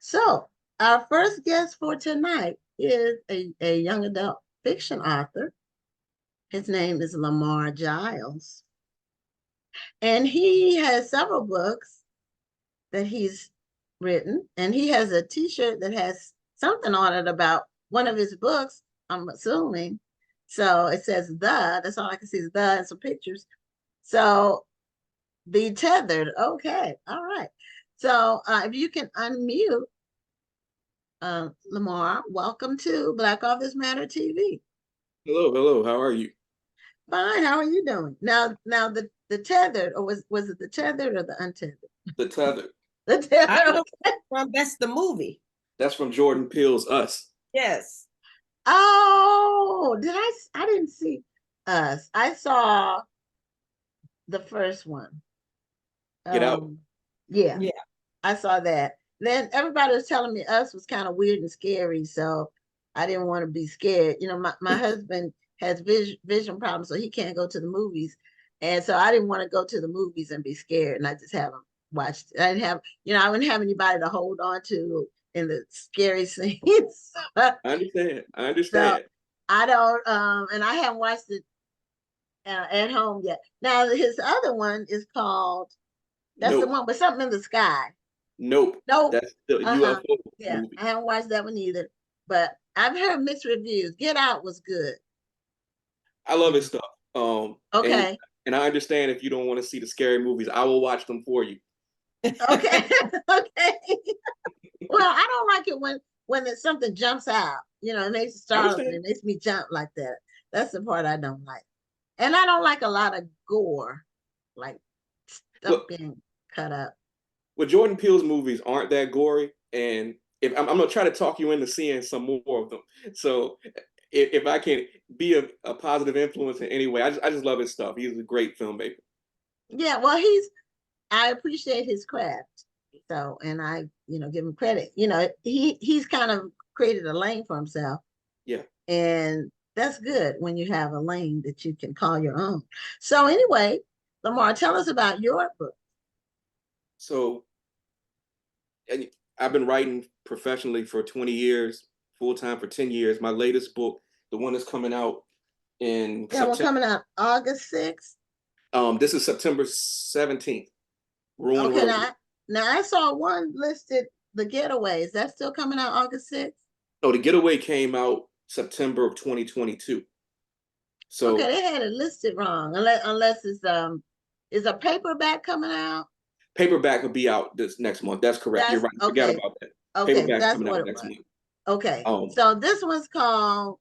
So, our first guest for tonight is a young adult fiction author. His name is Lamar Giles, and he has several books that he's written, and he has a T-shirt that has something on it about one of his books. I'm assuming. So it says the. That's all I can see is the and some pictures. So the tethered. Okay, all right. So if you can unmute Lamar, welcome to Black Office Matter TV. Hello, hello. How are you? Fine. How are you doing? Now the tethered, or was it the tethered or the untethered? The Tether. The I tethered. know from that's the movie. That's from Jordan Peele's Us. Yes. Oh, I didn't see Us. I saw the first one. Get out. Yeah, Yeah. I saw that. Then everybody was telling me Us was kind of weird and scary, so I didn't want to be scared. My husband has vision problems, so he can't go to the movies. And so I didn't want to go to the movies and be scared, and I just haven't watched. I didn't have, I wouldn't have anybody to hold on to in the scary scenes. I understand. I So understand. I don't, and I haven't watched it at home yet. Now his other one is called. That's the Nope. one with something in the sky. Nope. Nope. That's the Uh-uh. UFO Yeah, movie. I haven't watched that one either. But I've heard mixed reviews. Get Out was good. I love his stuff. And Okay. and I understand if you don't want to see the scary movies, I will watch them for you. Okay. Okay. Well, I don't like it when something jumps out. It makes it I startle me. understand. It makes me jump like that. That's the part I don't like. And I don't like a lot of gore, like stuff Well, being cut up. Jordan Peele's movies aren't that gory, and if I'm gonna try to talk you into seeing some more of them. So if I can be a positive influence in any way, I just love his stuff. He's a great filmmaker. Yeah, well, I appreciate his craft. So, and I, give him credit. He's kind of created a lane for himself, Yeah. and that's good when you have a lane that you can call your own. So, anyway, Lamar, tell us about your book. So and I've been writing professionally for 20 years, full time for 10 years. My latest book, the one that's coming out in Yeah, we're September. coming out August 6th. This is September 17th. Ruin Okay, Road. now I saw one listed, The Getaway. Is that still coming out August 6th? Oh, The Getaway came out September of 2022. Okay, So they had it listed wrong. Unless it's is a paperback coming out? paperback will be out this next month. That's correct. You're That's right. Forgot okay. about that. Okay, Paperback's that's coming out what it next was. month. Okay, Um, so this one's called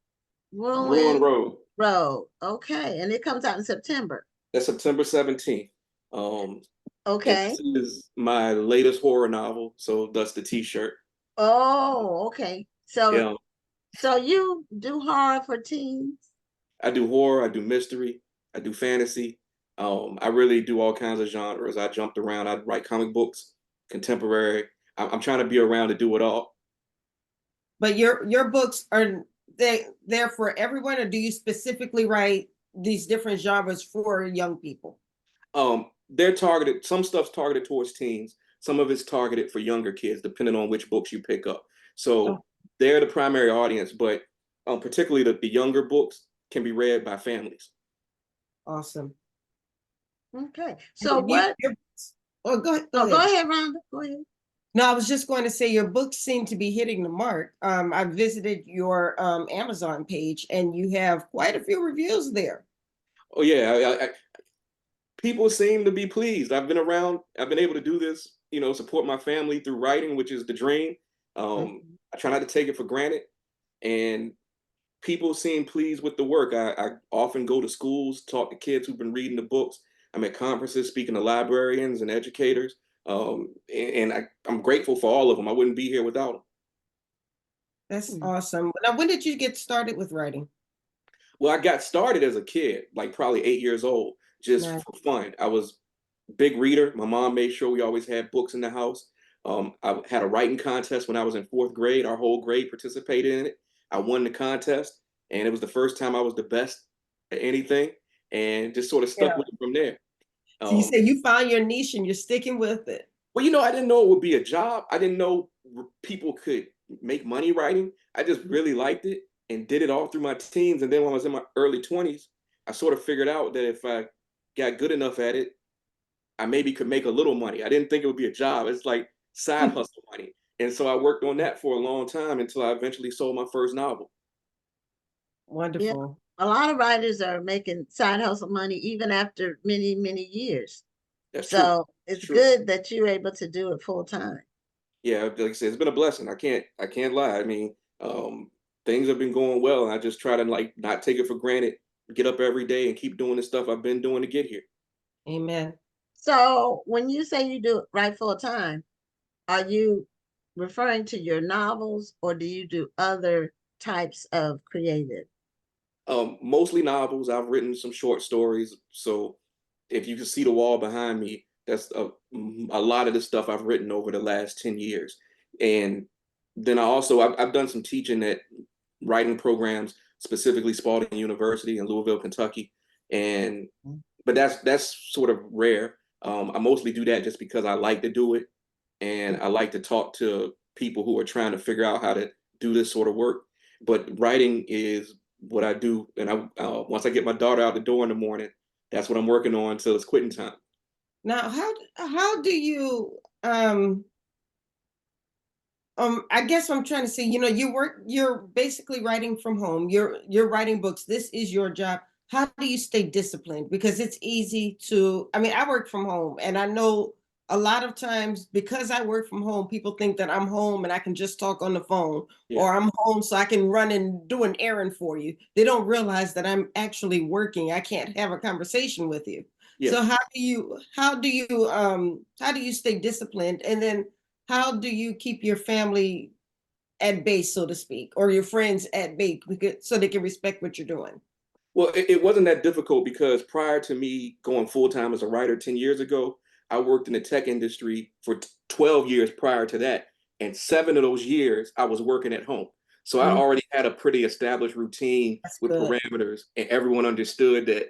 Ruin Ruin Road. Road. Okay, and it comes out in September. That's September 17th. And Okay. this is my latest horror novel. So that's the T-shirt. Oh, okay. So Yeah. so you do horror for teens? I do horror, I do mystery, I do fantasy. I really do all kinds of genres. I jumped around. I write comic books, contemporary. I'm trying to be around to do it all. But your books are they're for everyone, or do you specifically write these different genres for young people? They're targeted. Some stuff's targeted towards teens. Some of it's targeted for younger kids, depending on which books you pick up. Oh, So they're the primary audience, but particularly the younger books can be read by families. awesome. Okay. So And what? oh, go ahead. Go Oh, go ahead. ahead, Rhonda. Go ahead. No, I was just going to say your books seem to be hitting the mark. I visited your Amazon page, and you have quite a few reviews there. Oh yeah, people seem to be pleased. I've been around. I've been able to do this. Support my family through writing, which is the dream. Mhm. I try not to take it for granted, and people seem pleased with the work. I often go to schools, talk to kids who've been reading the books. I'm at conferences speaking to librarians and educators, and I'm grateful for all of them. I wouldn't be here without them. That's Mhm. awesome. Now, when did you get started with writing? Well, I got started as a kid, like probably 8 years old, just Nice. for fun. I was a big reader. My mom made sure we always had books in the house. I had a writing contest when I was in fourth grade. Our whole grade participated in it. I won the contest, and it was the first time I was the best at anything, and just sort of stuck Yeah. with it from there. So you Um, say you found your niche and you're sticking with it. well, I didn't know it would be a job. I didn't know people could make money writing. I just really liked it and did it all through my teens. And then when I was in my early 20s, I sort of figured out that if I got good enough at it, I maybe could make a little money. I didn't think it would be a job. It's like side hustle money. And so I worked on that for a long time until I eventually sold my first novel. Yeah. Wonderful. A lot of writers are making side hustle money even after many, many years. That's true. So It's it's true. good that you're able to do it full time. Yeah, like I said, it's been a blessing. I can't lie. I mean, things have been going well, and I just try to like not take it for granted. Get up every day and keep doing the stuff I've been doing to get here. Amen. So when you say you do it right full time, are you referring to your novels or do you do other types of creative? Mostly novels. I've written some short stories. So if you can see the wall behind me, that's a lot of the stuff I've written over the last 10 years. And then I've done some teaching at writing programs, specifically Spalding University in Louisville, Kentucky. And but that's sort of rare. I mostly do that just because I like to do it, and I like to talk to people who are trying to figure out how to do this sort of work. But writing is what I do, and once I get my daughter out the door in the morning, that's what I'm working on until it's quitting time. Now, how do you I guess I'm trying to say, you're basically writing from home. You're writing books. This is your job. How do you stay disciplined? Because it's easy to, I mean, I work from home and I know a lot of times because I work from home, people think that I'm home and I can just talk on the phone, Yeah, or I'm home so I can run and do an errand for you. They don't realize that I'm actually working. I can't have a conversation with you. yeah. So how do you stay disciplined? And then how do you keep your family at base, so to speak, or your friends at bay so they can respect what you're doing? Well, it wasn't that difficult because prior to me going full time as a writer 10 years ago, I worked in the tech industry for 12 years prior to that. And 7 of those years, I was working at home. So I Mm, already had a pretty established routine that's with good. parameters, and everyone understood that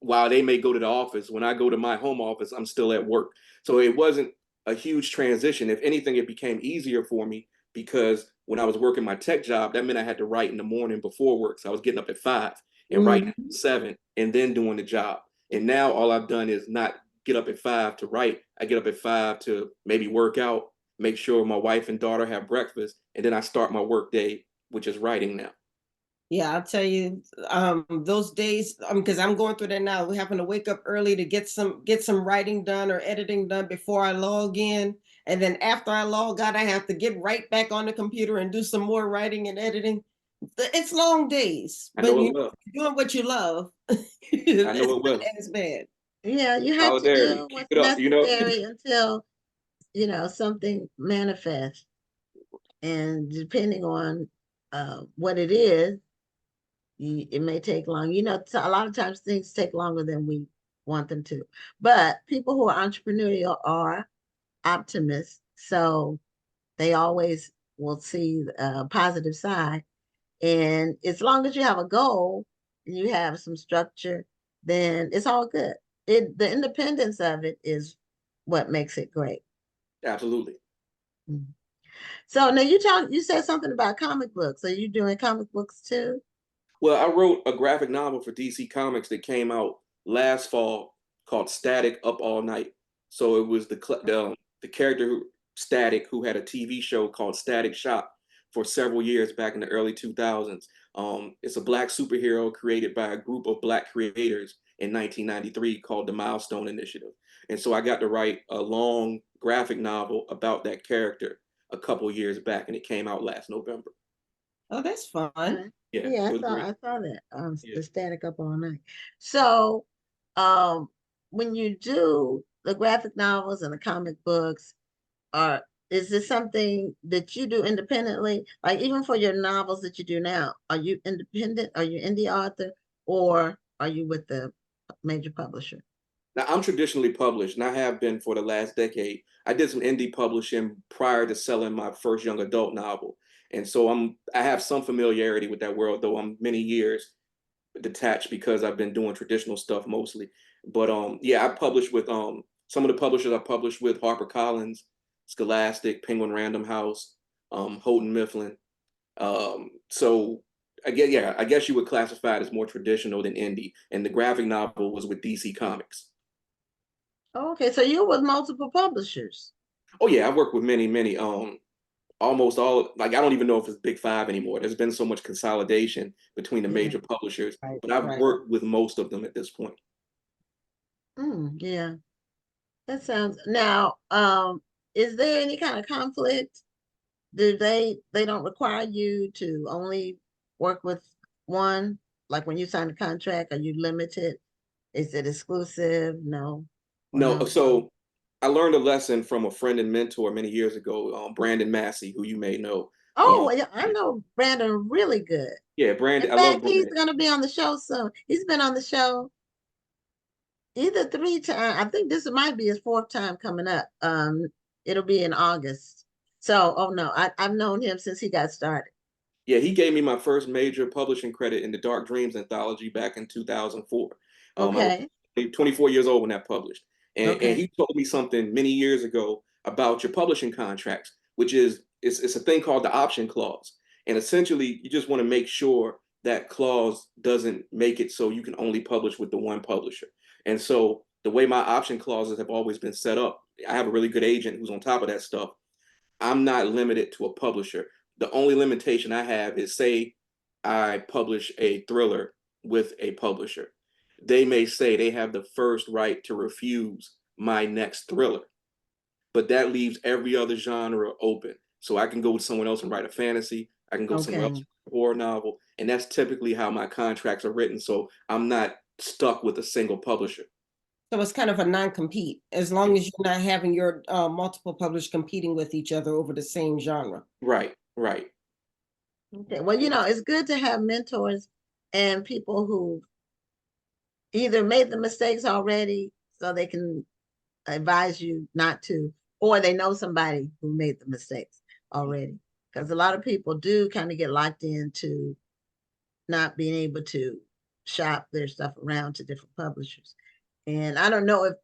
while they may go to the office, when I go to my home office, I'm still at work. So it wasn't a huge transition. If anything, it became easier for me because when I was working my tech job, that meant I had to write in the morning before work. So I was getting up at 5 and writing Mhm. at 7 and then doing the job. And now all I've done is not get up at 5 to write. I get up at 5 to maybe work out, make sure my wife and daughter have breakfast, and then I start my work day, which is writing now. Yeah, I'll tell you, those days, because I'm going through that now. We're having to wake up early to get some writing done or editing done before I log in. And then after I log out, I have to get right back on the computer and do some more writing and editing. It's long days, I but know it you're well. doing what you love. I know It's it not well. as bad. Yeah, you have to Solidarity. do Keep what's it up, you know? necessary until, something manifests. And depending on what it is, it may take long. A lot of times things take longer than we want them to. But people who are entrepreneurial are optimists. So they always will see the positive side. And as long as you have a goal and you have some structure, then it's all good. The independence of it is what makes it great. Absolutely. Mhm. So now you said something about comic books. Are you doing comic books too? Well, I wrote a graphic novel for DC Comics that came out last fall called Static Up All Night. So it was the character Static, who had a TV show called Static Shock for several years back in the early 2000s. It's a black superhero created by a group of black creators in 1993 called the Milestone Initiative. And so I got to write a long graphic novel about that character a couple years back, and it came out last November. Oh, that's fun. Okay. Yeah, Yeah, it I was saw great. I saw that. Yeah. The static up all night. So, um, when you do the graphic novels and the comic books, are is this something that you do independently? Like even for your novels that you do now, are you independent? Are you indie author, or are you with the major publisher? Now, I'm traditionally published, and I have been for the last decade. I did some indie publishing prior to selling my first young adult novel, and so I have some familiarity with that world, though I'm many years detached because I've been doing traditional stuff mostly. But yeah, I published with some of the publishers I published with HarperCollins, Scholastic, Penguin Random House, Houghton Mifflin. So I guess you would classify it as more traditional than indie. And the graphic novel was with DC Comics. Okay, so you're with multiple publishers. Oh yeah, I've worked with many. Almost all, like I don't even know if it's Big Five anymore. There's been so much consolidation between the Yeah, major publishers, right, but I've right. worked with most of them at this point. Yeah, that sounds now, is there any kind of conflict? Do they don't require you to only work with one? Like when you sign a contract, are you limited? Is it exclusive? No or No, no? so I learned a lesson from a friend and mentor many years ago, Brandon Massey, who you may know. Oh, Um, well, yeah, I know Brandon really good. yeah, In Brandon, I love fact, he's Brandon. gonna be on the show soon. He's been on the show either three times. I think this might be his fourth time coming up. It'll be in August. So, oh no, I've known him since he got started. Yeah, he gave me my first major publishing credit in the Dark Dreams anthology back in 2004. I was Okay, 24 years old when that published. And okay, he told me something many years ago about your publishing contracts, which is it's a thing called the option clause. And essentially, you just want to make sure that clause doesn't make it so you can only publish with the one publisher. And so the way my option clauses have always been set up, I have a really good agent who's on top of that stuff. I'm not limited to a publisher. The only limitation I have is say I publish a thriller with a publisher. They may say they have the first right to refuse my next thriller, but that leaves every other genre open. So I can go with someone else and write a fantasy. I can go somewhere else okay, with a horror novel. And that's typically how my contracts are written. So I'm not stuck with a single publisher. So it's kind of a non-compete, as long as you're not having your multiple publishers competing with each other over the same genre. Right, right. okay. Well, it's good to have mentors and people who either made the mistakes already so they can advise you not to, or they know somebody who made the mistakes already. Because a lot of people do kind of get locked into not being able to shop their stuff around to different publishers. And I don't know if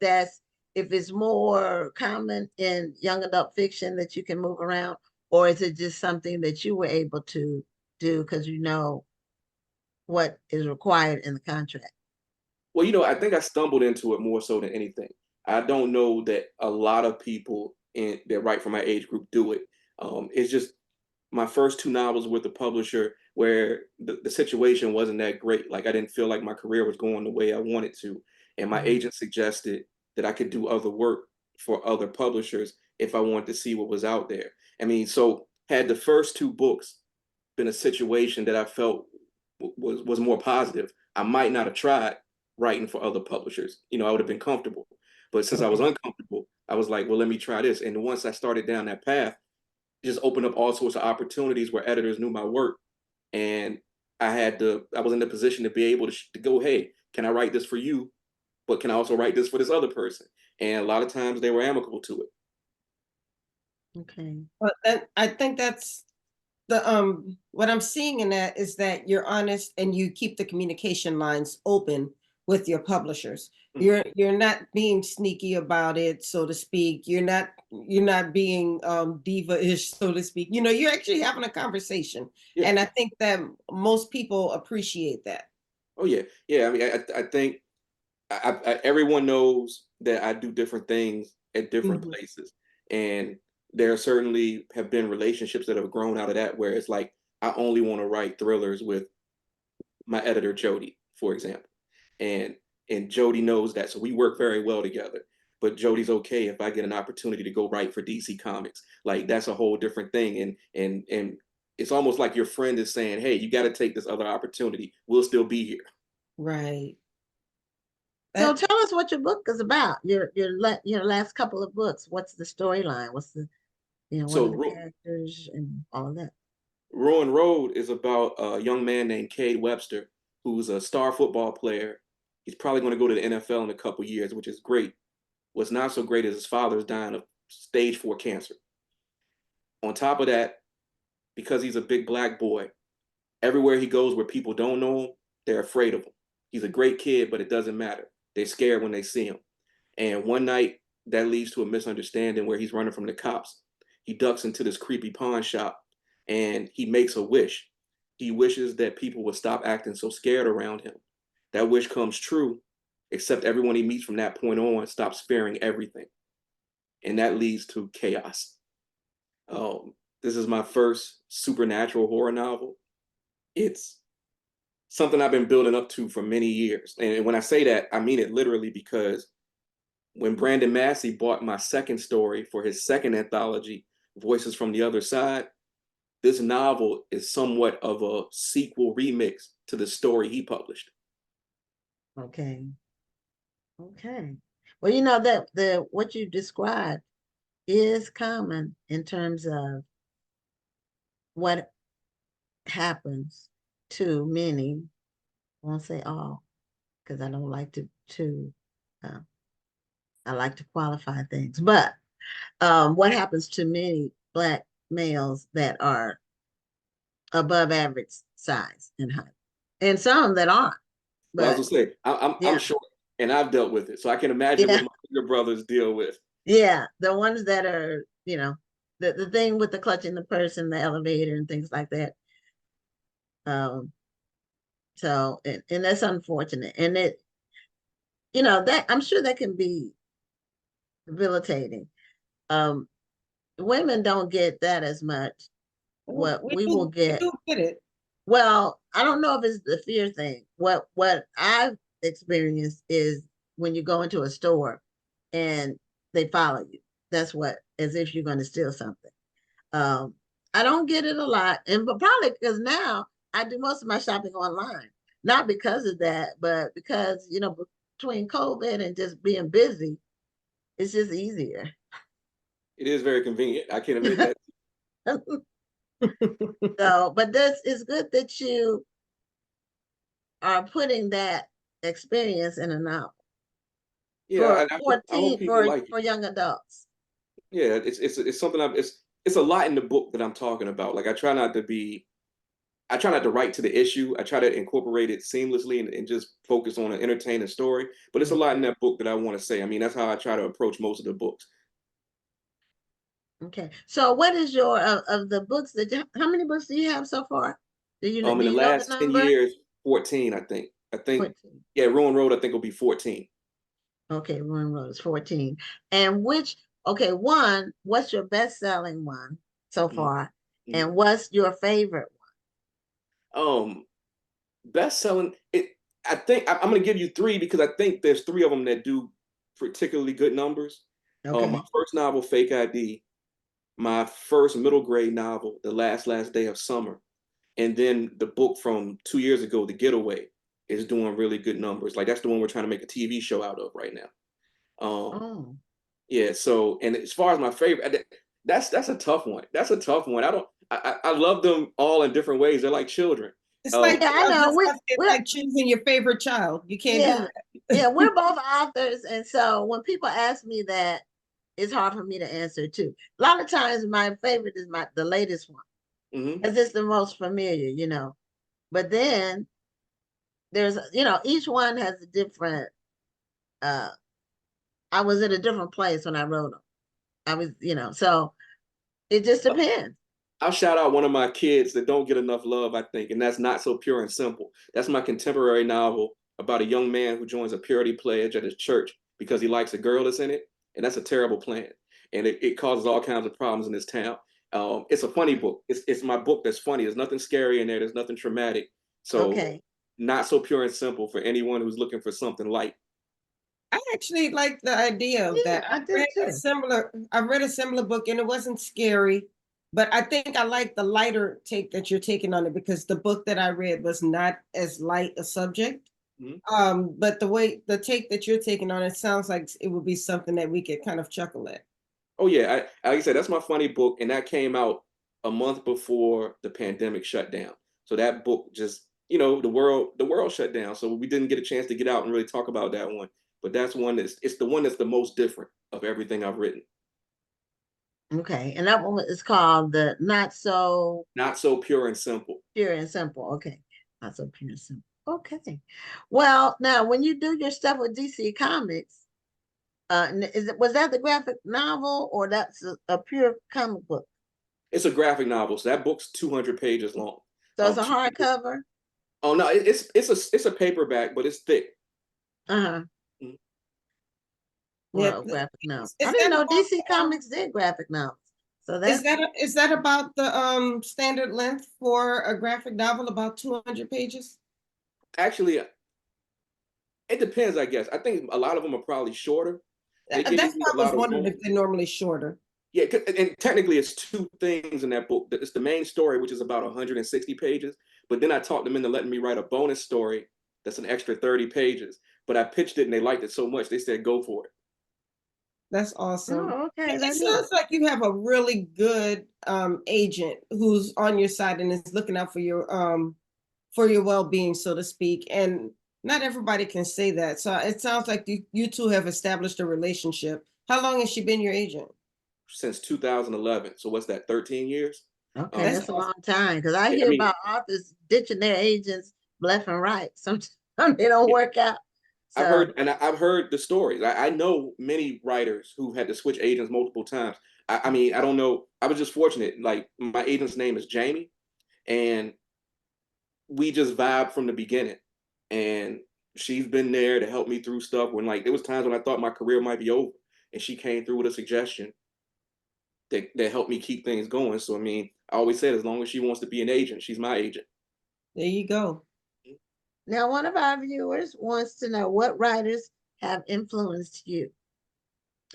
it's more common in young adult fiction that you can move around, or is it just something that you were able to do because you know what is required in the contract? Well, I think I stumbled into it more so than anything. I don't know that a lot of people that write for my age group do it. It's just my first two novels with the publisher where the situation wasn't that great. Like I didn't feel like my career was going the way I wanted to. And my Mhm. agent suggested that I could do other work for other publishers if I wanted to see what was out there. I mean, so had the first two books been a situation that I felt was more positive, I might not have tried writing for other publishers. I would have been comfortable. But since I was Okay. uncomfortable, I was like, well, let me try this. And once I started down that path, it just opened up all sorts of opportunities where editors knew my work. And I was in the position to be able to go, hey, can I write this for you? But can I also write this for this other person? And a lot of times they were amicable to it. Okay. But I think that's the what I'm seeing in that is that you're honest and you keep the communication lines open with your publishers. Mm-hmm. You're not being sneaky about it, so to speak. You're not being diva-ish, so to speak. You're actually having a conversation. Yeah. And I think that most people appreciate that. Oh yeah. Yeah. I mean, I think everyone knows that I do different things at different Mhm. places, and there certainly have been relationships that have grown out of that where it's like I only want to write thrillers with my editor Jody, for example, and Jody knows that, so we work very well together. But Jody's okay if I get an opportunity to go write for DC Comics. Like that's a whole different thing, and it's almost like your friend is saying, "Hey, you got to take this other opportunity. We'll still be here." Right. So That tell us what your book is about. Your last couple of books. What's the storyline? What's the what are So the characters and all of that? Ruin Road is about a young man named Cade Webster, who's a star football player. He's probably going to go to the NFL in a couple years, which is great. What's not so great is his father's dying of stage 4 cancer. On top of that, because he's a big black boy, everywhere he goes where people don't know him, they're afraid of him. He's a great kid, but it doesn't matter. They're scared when they see him. And one night, that leads to a misunderstanding where he's running from the cops. He ducks into this creepy pawn shop and he makes a wish. He wishes that people would stop acting so scared around him. That wish comes true, except everyone he meets from that point on stops fearing everything. And that leads to chaos. This is my first supernatural horror novel. It's something I've been building up to for many years. And when I say that, I mean it literally, because when Brandon Massey bought my second story for his second anthology, Voices from the Other Side, this novel is somewhat of a sequel remix to the story he published. Okay. Okay. Well, you know that what you described is common in terms of what happens to many. I won't say all, because I don't like to uh, I like to qualify things, but what happens to many Black males that are above average size and height, and some that aren't. Well, I But was gonna say, I'm yeah, short and I've dealt with it, so I can imagine what yeah, my younger brothers deal with. yeah, the ones that are, the thing with the clutching the purse in the elevator and things like that. Um, so and that's unfortunate, and that I'm sure that can be debilitating. Um, Women don't get that as much. What We we will do, we get, do get it. well, I don't know if it's the fear thing. What I've experienced is when you go into a store and they follow you. That's what, as if you're going to steal something. Um, I don't get it a lot, and but probably because now I do most of my shopping online. Not because of that, but because between COVID and just being busy, it's just easier. It is very convenient. I can admit that. So, but this is good that you are putting that experience in a novel Yeah, for I hope 14 people like it. for young adults. Yeah, it's something it's a lot in the book that I'm talking about. Like I try not to write to the issue. I try to incorporate it seamlessly and just focus on an entertaining story. But it's a lot in that book that I want to say. I mean, that's how I try to approach most of the books. Okay. So what is your of the books how many books do you have so far? In Do the you know the last 10 number? years, 14, I think. I think 14. yeah, Ruin Road I think will be 14. Okay, Ruin Road is 14. And what's your best-selling one so Mhm, far? mhm. And what's your favorite Um Best selling it. I think I'm going to give you three because I think there's three of them that do particularly good numbers. one? My Okay. first novel, Fake ID, my first middle grade novel, The Last Day of Summer, and then the book from 2 years ago, The Getaway, is doing really good numbers. Like that's the one we're trying to make a TV show out of right now. Oh. Yeah. So, and as far as my favorite, that's a tough one. That's a tough one. I love them all in different ways. They're like children. It's like, Um, Yeah, I I was know. just about to say, it's We're like choosing your favorite child. You can't do yeah, that. yeah, we're both authors, and so when people ask me that, it's hard for me to answer too. A lot of times, my favorite is the latest one, mhm. because it's the most familiar. But then there's, each one has a different. uh I was in a different place when I wrote them. I was, so it just depends. I'll shout out one of my kids that don't get enough love, I think, and that's Not So Pure and Simple. That's my contemporary novel about a young man who joins a purity pledge at his church because he likes a girl that's in it, and that's a terrible plan, and it causes all kinds of problems in this town. It's a funny book. It's my book that's funny. There's nothing scary in there. There's nothing traumatic. So, Okay. Not So Pure and Simple for anyone who's looking for something light. I actually like the idea of Yeah, that. I did too. I read a similar book and it wasn't scary, but I think I like the lighter take that you're taking on it because the book that I read was not as light a subject. Mhm. But the take that you're taking on it sounds like it would be something that we could kind of chuckle at. Oh yeah, like I said, that's my funny book, and that came out a month before the pandemic shut down. So that book just, the world shut down, so we didn't get a chance to get out and really talk about that one. But that's one it's the one that's the most different of everything I've written. Okay, and that one is called the Not So Not so pure and simple. Pure and Simple. Okay, Not So Pure and Simple. Okay, well, now when you do your stuff with DC Comics, Was that the graphic novel or that's a pure comic book? It's a graphic novel, so that book's 200 pages long. So it's a Two, hardcover. oh no, it's a paperback, but it's thick. Uh-huh. Mhm. Yeah. Well, graphic novel. I Is didn't that know about DC Comics did graphic novels. So is that's that about the standard length for a graphic novel, about 200 pages? Actually, it depends, I guess. I think a lot of them are probably shorter. They give That's you why a I was lot of wondering room. if they're normally shorter. Yeah, and technically it's two things in that book. It's the main story, which is about 160 pages, but then I talked them into letting me write a bonus story that's an extra 30 pages. But I pitched it and they liked it so much they said go for it. That's awesome. oh, okay. It That is. sounds like you have a really good agent who's on your side and is looking out for your well-being, so to speak. And not everybody can say that. So it sounds like you two have established a relationship. How long has she been your agent? Since 2011. So what's that, 13 years? Okay, That's Um, that's a awesome. long time because I yeah, I hear mean, about authors ditching their agents left and right. Sometimes they don't yeah, work out. So I've heard the stories. I know many writers who had to switch agents multiple times. I mean, I don't know. I was just fortunate. Like my agent's name is Jamie, and we just vibed from the beginning. And she's been there to help me through stuff when like there was times when I thought my career might be over, and she came through with a suggestion that helped me keep things going. So I mean, I always said as long as she wants to be an agent, she's my agent. There you go. now one of our viewers wants to know what writers have influenced you.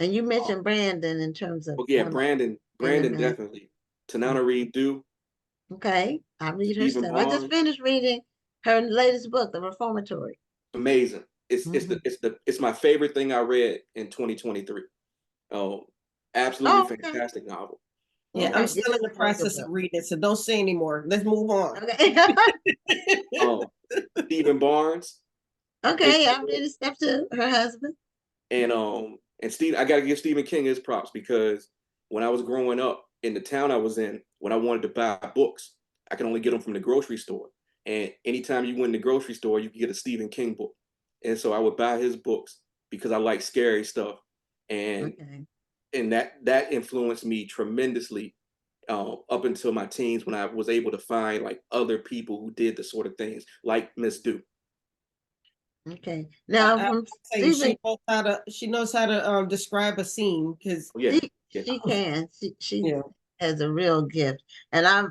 And you Oh, mentioned Brandon in terms of yeah, him being a Brandon man. definitely. Tanana Reed do, Okay, I read her Stephen stuff. I just Barnes, finished reading her latest book, The Reformatory. amazing. Mhm. It's my favorite thing I read in 2023. Oh, absolutely Oh, okay. fantastic novel. Yeah, I'm Um, Okay, yeah, still in it's the a very good process of book. reading it, so don't say anymore. Let's move on. Okay. um, Stephen Barnes is Okay, I'm reading stuff too. Her husband. and Steve. I got to give Stephen King his props because when I was growing up in the town I was in, when I wanted to buy books, I could only get them from the grocery store. And anytime you went in the grocery store, you could get a Stephen King book. And so I would buy his books because I like scary stuff. And Okay. that influenced me tremendously up until my teens when I was able to find like other people who did the sort of things like Miss Do. Okay. Now I from say Stephen, she knows how to describe a scene because Oh, yeah, yeah, she can. She yeah. has a real gift. And I've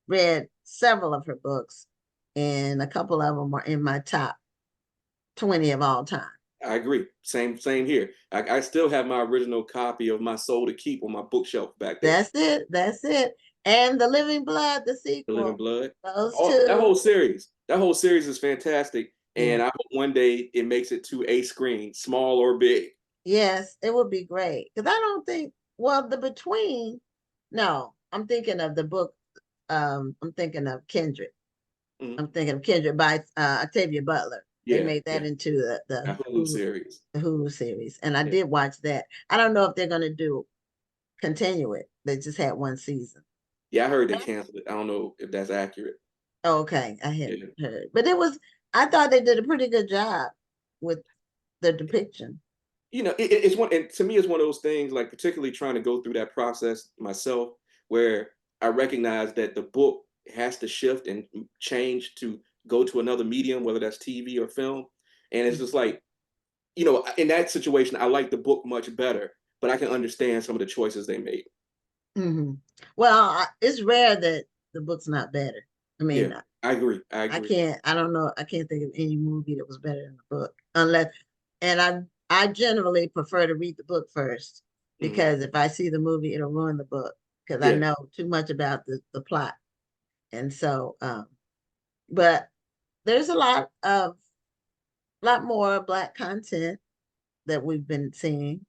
read several of her books, and a couple of them are in my top 20 of all time. I agree. Same here. I still have my original copy of My Soul to Keep on my bookshelf back there. That's it. That's it. And The Living Blood, the The Living sequel. Blood. Those Oh, two. that whole series is fantastic. Yeah. And I hope one day it makes it to a screen, small or big. Yes, it would be great. Because I don't think, well, the between, no, I'm thinking of the book. I'm thinking of Kindred. Mhm. I'm thinking of Kindred by Octavia Butler. They Yeah, made that yeah. into That Hulu series. The Hulu series. And I Yeah. did watch that. I don't know if they're gonna continue it. They just had one season. Yeah, I heard they canceled it. I don't know if that's accurate. Okay, I hadn't Yeah. heard. But I thought they did a pretty good job with the depiction. It's one, and to me, it's one of those things, like particularly trying to go through that process myself, where I recognize that the book has to shift and change to go to another medium, whether that's TV or film. And it's just like, in that situation, I like the book much better, but I can understand some of the choices they made. Hmm. Well, it's rare that the book's not better. I Yeah, mean, I agree. I I agree. can't. I don't know. I can't think of any movie that was better than the book, unless. And I generally prefer to read the book first Mhm. because if I see the movie, it'll ruin the book because I Yeah, know too much about the plot. And so, but there's a lot more Black content that we've been seeing,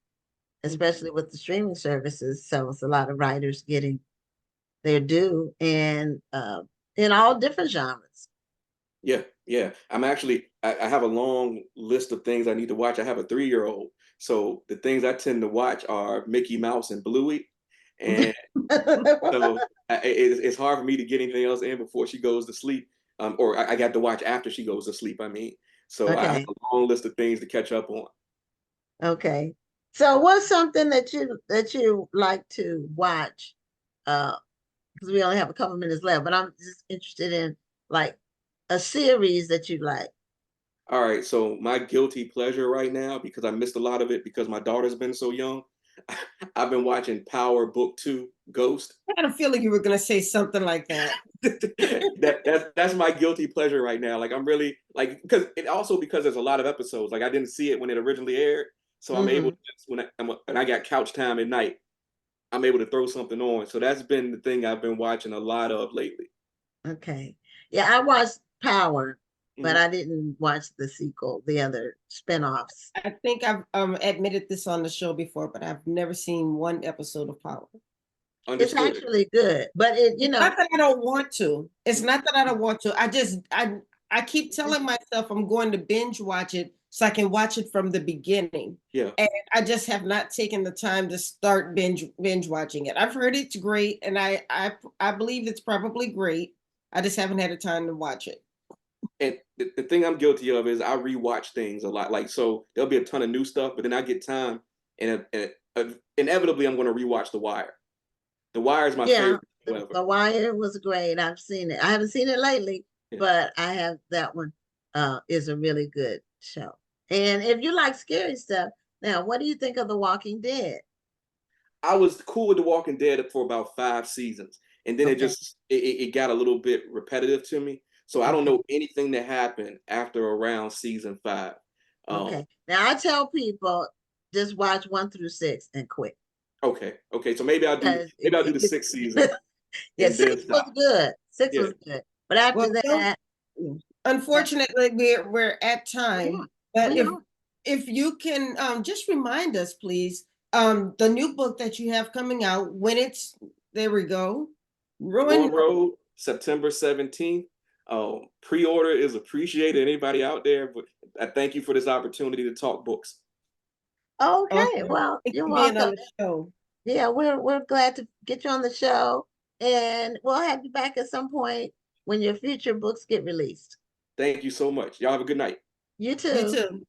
especially with the streaming services. So it's a lot of writers getting their due and in all different genres. yeah, yeah. I have a long list of things I need to watch. I have a 3-year-old. So the things I tend to watch are Mickey Mouse and Bluey. And so it's hard for me to get anything else in before she goes to sleep. Or I got to watch after she goes to sleep, I mean. So I have Okay. a long list of things to catch up on. Okay. So what's something that you like to watch? Because we only have a couple minutes left, but I'm just interested in like a series that you like. All right, so my guilty pleasure right now, because I missed a lot of it because my daughter's been so young, I've been watching Power Book Two, Ghost. I had a feeling you were going to say something like that. That's my guilty pleasure right now. Like I'm really like because there's a lot of episodes. Like I didn't see it when it originally aired, so I'm able Hmm. to when I got couch time at night, I'm able to throw something on. So that's been the thing I've been watching a lot of lately. Okay. Yeah, I watched Power, but Hmm. I didn't watch the sequel, the other spinoffs. I think I've admitted this on the show before, but I've never seen one episode of Power. It's Understood. actually good, but It's not that I don't want to. It's Mhm. not that I don't want to. I keep telling myself I'm going to binge watch it so I can watch it from the beginning. Yeah. And I just have not taken the time to start binge watching it. I've heard it's great, and I believe it's probably great. I just haven't had the time to watch it. And the thing I'm guilty of is I rewatch things a lot. Like so, there'll be a ton of new stuff, but then I get time, and inevitably I'm going to rewatch The Wire. The Wire is my Yeah, favorite show ever. The Wire was great. I've seen it. I haven't seen it lately, Yeah. but I have that one. Is a really good show. And if you like scary stuff, now what do you think of The Walking Dead? I was cool with The Walking Dead for about 5 seasons, and then it Okay, just it got a little bit repetitive to me. So I don't okay, know anything that happened after around season 5. Um, okay. Now I tell people just watch 1 through 6 and quit okay. So maybe I'll do because maybe I'll do it the gets sixth season yeah, and then 6 was stop. good. Six Yeah. was good, but after Well, that, uh, unfortunately, we're at yeah, time. we But are. if you can just remind us, please, the new book that you have coming out when it's there we go. Ruin. Wrong Road, September 17th. Pre-order is appreciated. Anybody out there, but I thank you for this opportunity to talk books. Okay, Okay. well, Thank you're you for being on welcome. the show. Yeah, we're glad to get you on the show, and we'll have you back at some point when your future books get released. Thank you so much. Y'all have a good night. You You too. too.